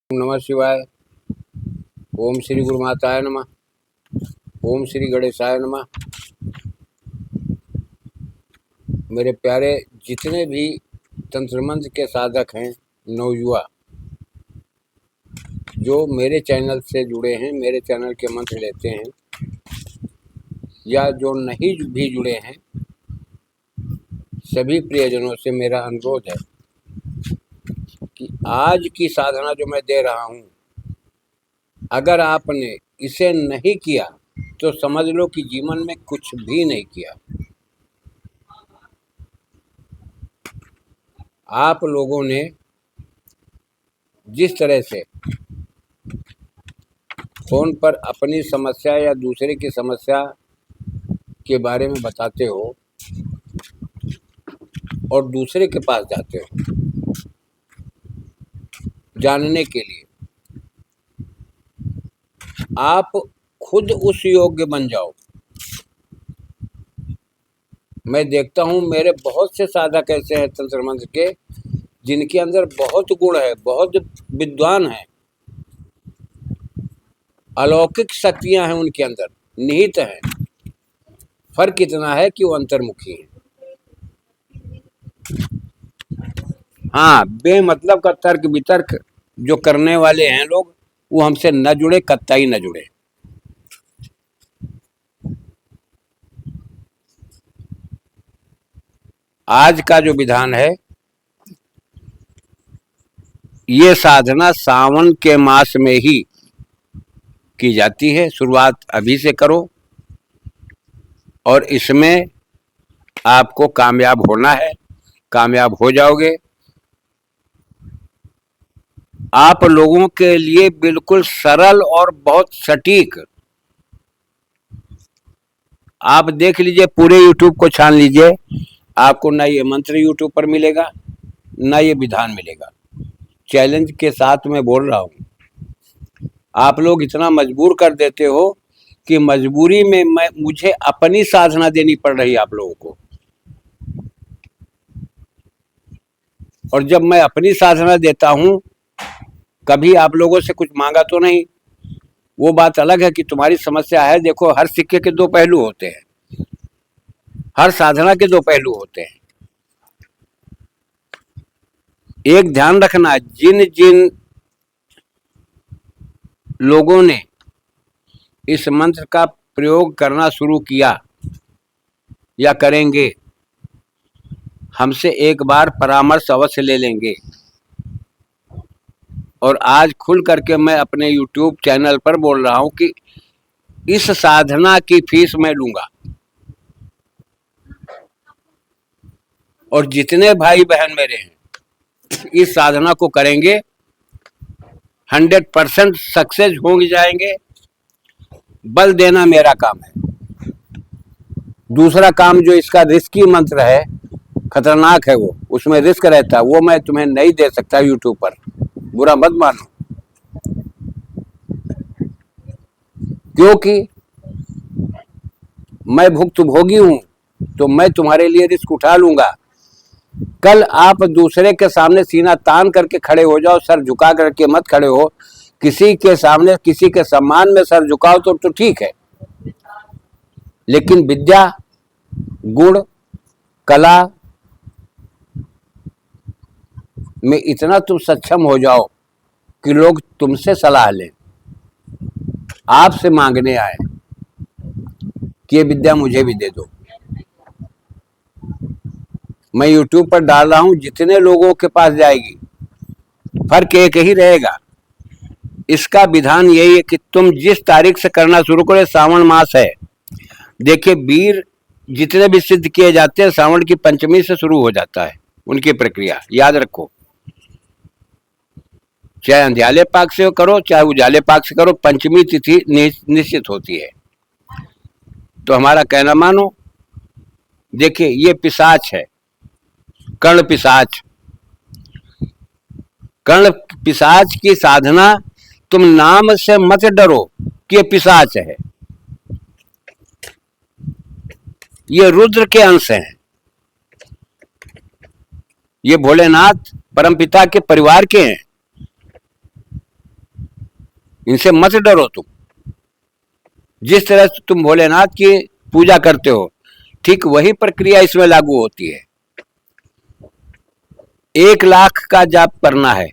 नमः शिवाय। ओम श्री गुरु माताय नमः। ओम श्री गणेशाय नमः। मेरे प्यारे जितने भी तंत्र मंत्र के साधक हैं, नवयुवा जो मेरे चैनल से जुड़े हैं, मेरे चैनल के मंत्र लेते हैं, या जो नहीं भी जुड़े हैं, सभी प्रियजनों से मेरा अनुरोध है कि आज की साधना जो मैं दे रहा हूँ, अगर आपने इसे नहीं किया तो समझ लो कि जीवन में कुछ भी नहीं किया। आप लोगों ने जिस तरह से फोन पर अपनी समस्या या दूसरे की समस्या के बारे में बताते हो और दूसरे के पास जाते हो जानने के लिए, आप खुद उस योग्य बन जाओ। मैं देखता हूँ मेरे बहुत से साधक ऐसे हैं तंत्र मंत्र के, जिनके अंदर बहुत गुण है, बहुत विद्वान है, अलौकिक शक्तियां हैं उनके अंदर निहित हैं। फर्क इतना है कि वो अंतर्मुखी हैं। हाँ, बेमतलब का तर्क वितर्क जो करने वाले हैं लोग, वो हमसे न जुड़े, कतई न जुड़े। आज का जो विधान है, ये साधना सावन के मास में ही की जाती है। शुरुआत अभी से करो और इसमें आपको कामयाब होना है, कामयाब हो जाओगे। आप लोगों के लिए बिल्कुल सरल और बहुत सटीक। आप देख लीजिए, पूरे YouTube को छान लीजिए, आपको ना ये मंत्र YouTube पर मिलेगा, ना ये विधान मिलेगा। चैलेंज के साथ मैं बोल रहा हूँ। आप लोग इतना मजबूर कर देते हो कि मजबूरी में मुझे अपनी साधना देनी पड़ रही है आप लोगों को। और जब मैं अपनी साधना देता हूँ, कभी आप लोगों से कुछ मांगा तो नहीं। वो बात अलग है कि तुम्हारी समस्या है। देखो, हर सिक्के के दो पहलू होते हैं, हर साधना के दो पहलू होते हैं। एक ध्यान रखना, जिन जिन लोगों ने इस मंत्र का प्रयोग करना शुरू किया या करेंगे, हमसे एक बार परामर्श अवश्य ले लेंगे। और आज खुल करके मैं अपने YouTube चैनल पर बोल रहा हूं कि इस साधना की फीस मैं लूंगा। और जितने भाई बहन मेरे हैं इस साधना को करेंगे, 100% सक्सेस हो जाएंगे। बल देना मेरा काम है। दूसरा काम जो इसका रिस्की मंत्र है, खतरनाक है, वो उसमें रिस्क रहता है, वो मैं तुम्हें नहीं दे सकता YouTube पर। बुरा मत मानो, क्योंकि मैं भुक्तभोगी हूं, तो मैं तुम्हारे लिए रिस्क उठा लूंगा। कल आप दूसरे के सामने सीना तान करके खड़े हो जाओ, सर झुका करके मत खड़े हो। किसी के सामने, किसी के सम्मान में सर झुकाओ तो ठीक है, लेकिन विद्या, गुण, कला में इतना तुम सक्षम हो जाओ कि लोग तुमसे सलाह लें, आपसे मांगने आए कि ये विद्या मुझे भी दे दो। मैं YouTube पर डाल रहा हूं, जितने लोगों के पास जाएगी, फर्क एक ही रहेगा। इसका विधान यही है कि तुम जिस तारीख से करना शुरू करो, सावन मास है। देखिए, वीर जितने भी सिद्ध किए जाते हैं, सावन की पंचमी से शुरू हो जाता है उनकी प्रक्रिया, याद रखो। चाहे अंध्याले पाक से करो, चाहे उजाले पाक से करो, पंचमी तिथि निश्चित होती है। तो हमारा कहना मानो। देखिए, ये पिशाच है, कर्ण पिशाच। कर्ण पिशाच की साधना, तुम नाम से मत डरो कि ये पिशाच है, ये रुद्र के अंश हैं। ये भोलेनाथ परमपिता के परिवार के हैं। इनसे मत डरो तुम। जिस तरह से तुम भोलेनाथ की पूजा करते हो, ठीक वही प्रक्रिया इसमें लागू होती है। 1 लाख का जाप करना है।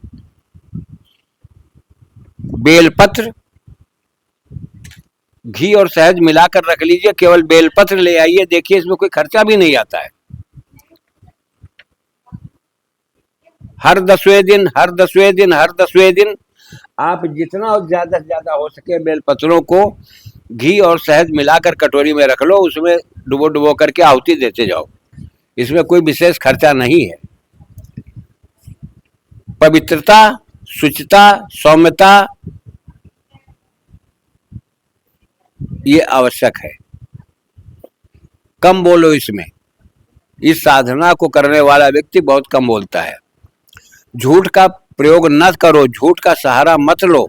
बेलपत्र, घी और शहद मिलाकर रख लीजिए, केवल बेलपत्र ले आइए, देखिए इसमें कोई खर्चा भी नहीं आता है। हर 10वें दिन, हर 10वें दिन, हर 10वें दिन आप जितना ज्यादा से ज्यादा हो सके बेलपत्रों को घी और शहद मिलाकर कटोरी में रख लो, उसमें डुबो डुबो करके आहुति देते जाओ। इसमें कोई विशेष खर्चा नहीं है। पवित्रता, शुचिता, सौम्यता ये आवश्यक है। कम बोलो इसमें। इस साधना को करने वाला व्यक्ति बहुत कम बोलता है। झूठ का प्रयोग न करो, झूठ का सहारा मत लो।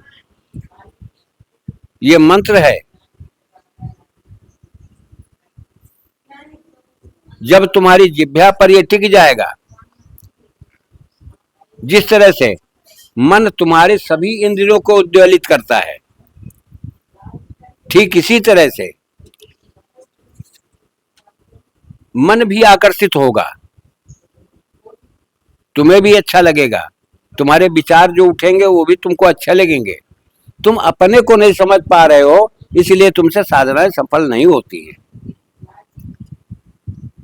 ये मंत्र है। जब तुम्हारी जिह्वा पर ये टिक जाएगा, जिस तरह से मन तुम्हारे सभी इंद्रियों को उद्वेलित करता है, ठीक इसी तरह से मन भी आकर्षित होगा, तुम्हें भी अच्छा लगेगा, तुम्हारे विचार जो उठेंगे वो भी तुमको अच्छे लगेंगे। तुम अपने को नहीं समझ पा रहे हो, इसलिए तुमसे साधनाएं सफल नहीं होती है।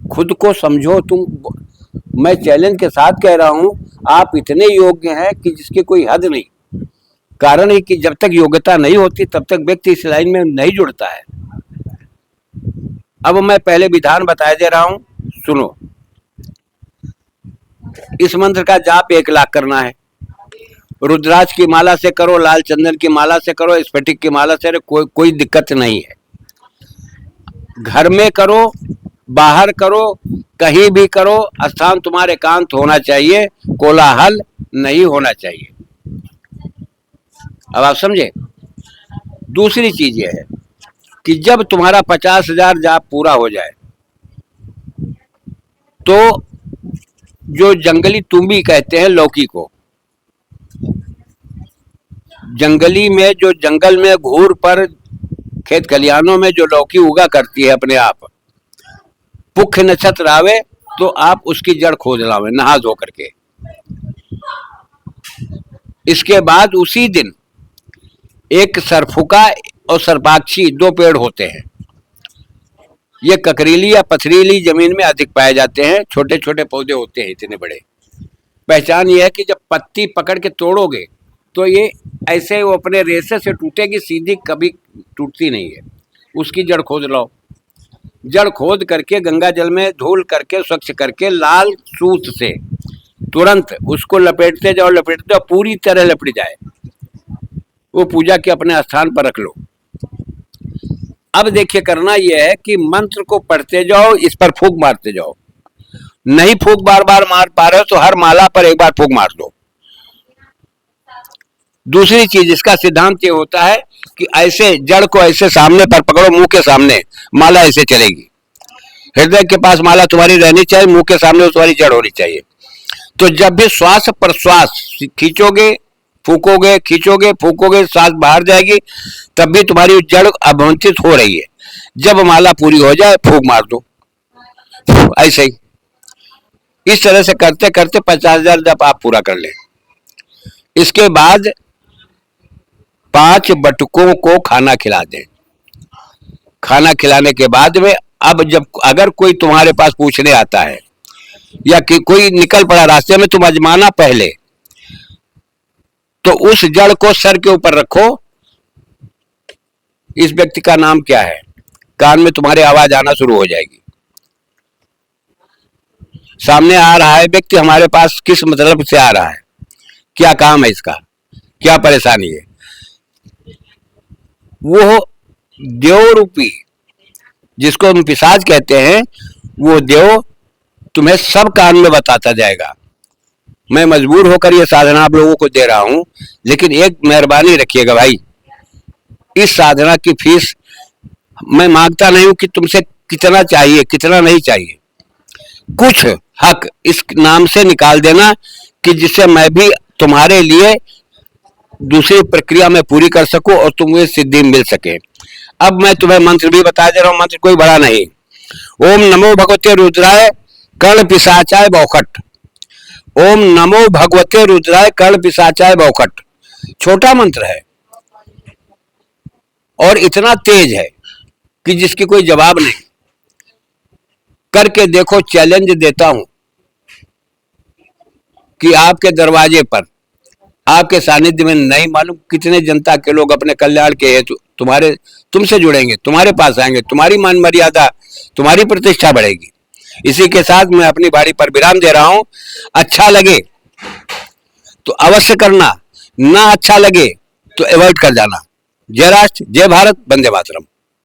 खुद को समझो तुम। मैं चैलेंज के साथ कह रहा हूं, आप इतने योग्य हैं कि जिसकी कोई हद नहीं। कारण है कि जब तक योग्यता नहीं होती तब तक व्यक्ति इस लाइन में नहीं जुड़ता है। अब मैं पहले विधान बता दे रहा हूं, सुनो। इस मंत्र का जाप 1 लाख करना है। रुद्राक्ष की माला से करो, लाल चंदन की माला से करो, स्फटिक की माला से, कोई दिक्कत नहीं है। घर में करो, बाहर करो, कहीं भी करो, स्थान तुम्हारे एकांत होना चाहिए, कोलाहल नहीं होना चाहिए। अब आप समझे। दूसरी चीज यह है कि जब तुम्हारा 50,000 जाप पूरा हो जाए तो जो जंगली तुम्बी कहते हैं लौकी को, जंगली में जो जंगल में घूर पर खेत खलिहानों में जो लौकी उगा करती है अपने आप, पुख्य नक्षत्र आवे तो आप उसकी जड़ खोद लावे नहा धो करके। इसके बाद उसी दिन एक सरफुका और सरपाक्षी 2 पेड़ होते हैं। ये ककरीली या पथरीली जमीन में अधिक पाए जाते हैं। छोटे छोटे पौधे होते हैं, इतने बड़े। पहचान ये है कि जब पत्ती पकड़ के तोड़ोगे तो ये ऐसे वो अपने रेशे से टूटेगी, सीधी कभी टूटती नहीं है। उसकी जड़ खोद लो। जड़ खोद करके गंगा जल में धुल करके स्वच्छ करके लाल सूत से तुरंत उसको लपेटते जाओ, लपेटते जाओ, पूरी तरह लपट जाए। वो पूजा के अपने स्थान पर रख लो। अब देखिए करना यह है कि मंत्र को पढ़ते जाओ, इस पर फूंक मारते जाओ। नहीं फूंक बार बार मार पा रहे हो तो हर माला पर एक बार फूंक मार दो। दूसरी चीज, इसका सिद्धांत ये होता है कि ऐसे जड़ को ऐसे सामने पर पकड़ो, मुंह के सामने माला ऐसे चलेगी। हृदय के पास माला तुम्हारी रहनी चाहिए, मुंह के सामने तुम्हारी जड़ होनी चाहिए। तो जब भी श्वास प्रश्वास खींचोगे, फूकोगे, खींचोगे, फूकोगे, सांस बाहर जाएगी, तब भी तुम्हारी जड़ अवंचित हो रही है। जब माला पूरी हो जाए फूक मार दो, ऐसे ही। इस तरह से करते करते 50,000 जब आप पूरा कर ले। इसके बाद 5 बटुकों को खाना खिला दें। खाना खिलाने के बाद में अब जब अगर कोई तुम्हारे पास पूछने आता है या कि कोई निकल पड़ा रास्ते में, तुम अजमाना पहले तो उस जड़ को सर के ऊपर रखो। इस व्यक्ति का नाम क्या है, कान में तुम्हारी आवाज आना शुरू हो जाएगी। सामने आ रहा है व्यक्ति, हमारे पास किस मतलब से आ रहा है, क्या काम है इसका, क्या परेशानी है। वो देव रूपी, जिसको हम पिशाच कहते हैं, वो देव तुम्हें सब कान में बताता जाएगा। मैं मजबूर होकर ये साधना आप लोगों को दे रहा हूं, लेकिन एक मेहरबानी रखिएगा भाई, इस साधना की फीस मैं मांगता नहीं हूं कि तुमसे कितना चाहिए कितना नहीं चाहिए। कुछ हक इस नाम से निकाल देना कि जिससे मैं भी तुम्हारे लिए दूसरी प्रक्रिया में पूरी कर सको और तुम्हें सिद्धि मिल सके। अब मैं तुम्हें मंत्र भी बता दे रहा हूं, मंत्र कोई बड़ा नहीं। ओम नमो भगवते रुद्राय कर्ण पिशाचाय बौखट। ओम नमो भगवते रुद्राय कर्ण पिशाचाय बौखट। छोटा मंत्र है और इतना तेज है कि जिसकी कोई जवाब नहीं। करके देखो, चैलेंज देता हूं कि आपके दरवाजे पर, आपके सानिध्य में नहीं मालूम कितने जनता के लोग अपने कल्याण के हेतु तुमसे जुड़ेंगे, तुम्हारे पास आएंगे, तुम्हारी मान मर्यादा, तुम्हारी प्रतिष्ठा बढ़ेगी। इसी के साथ मैं अपनी बारी पर विराम दे रहा हूं। अच्छा लगे तो अवश्य करना, ना अच्छा लगे तो अवॉइड कर जाना। जय राष्ट्र, जय भारत, वंदे मातरम।